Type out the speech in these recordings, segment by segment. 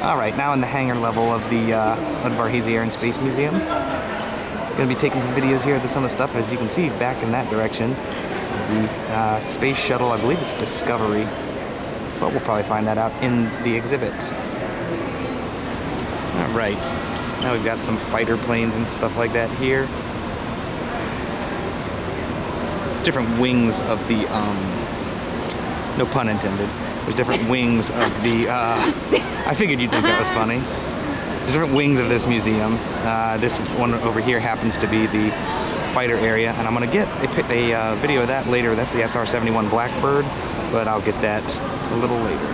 Alright, now in the hangar level of the Udvar-Hazy Air and Space Museum. Gonna be taking some videos here of some of the stuff. As you can see, back in that direction is the space shuttle. I believe it's Discovery, but we'll probably find that out in the exhibit. Alright, now we've got some fighter planes and stuff like that here. It's different wings of the, no pun intended. There's different wings of the, I figured you'd think that was funny. There's different wings of this museum. This one over here happens to be the fighter area, and I'm gonna get a video of that later. That's the SR-71 Blackbird, but I'll get that a little later.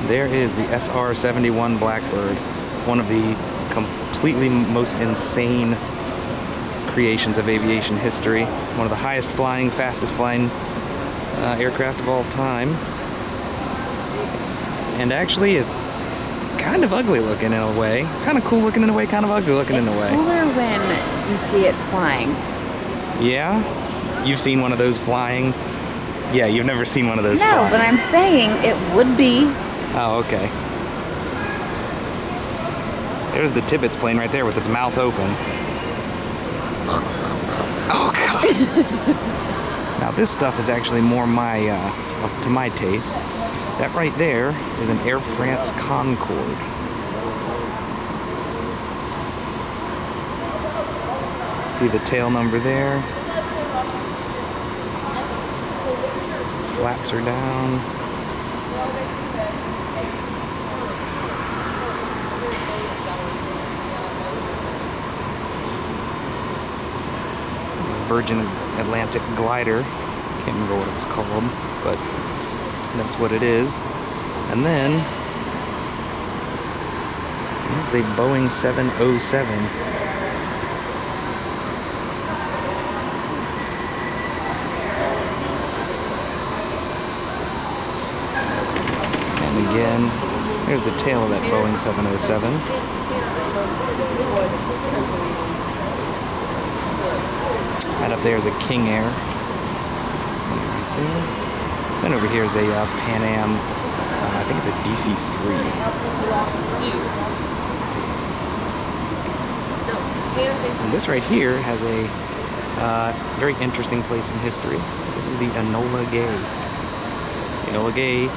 There is the SR-71 Blackbird, one of the completely most insane creations of aviation history. One of the highest flying, fastest flying aircraft of all time. And actually, it's kind of ugly looking in a way. Kind of cool looking in a way, kind of ugly looking in a way. It's cooler when you see it flying. Yeah? You've seen one of those flying? Yeah, you've never seen one of those flying. No, but I'm saying it would be. Oh, okay. There's the Tibbetts plane right there with its mouth open. Oh, God. Now, this stuff is actually more to my taste. That right there is an Air France Concorde. See the tail number there. Flaps are down. Virgin Atlantic glider. Can't remember what it was called, but that's what it is. And then this is a Boeing 707. And again, here's the tail of that Boeing 707. Right up there is a King Air. Right there. Then over here is a Pan Am, I think it's a DC-3. And this right here has a very interesting place in history. This is the Enola Gay. Enola Gay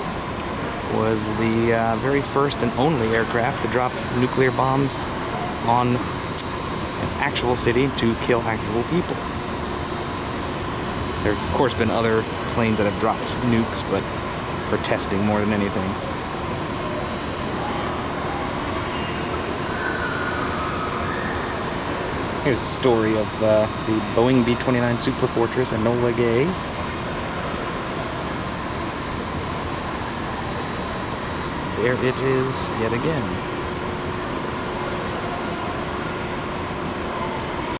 was the very first and only aircraft to drop nuclear bombs on an actual city to kill actual people. There have, of course, been other planes that have dropped nukes, but for testing more than anything. Here's a story of the Boeing B-29 Superfortress Enola Gay. There it is yet again.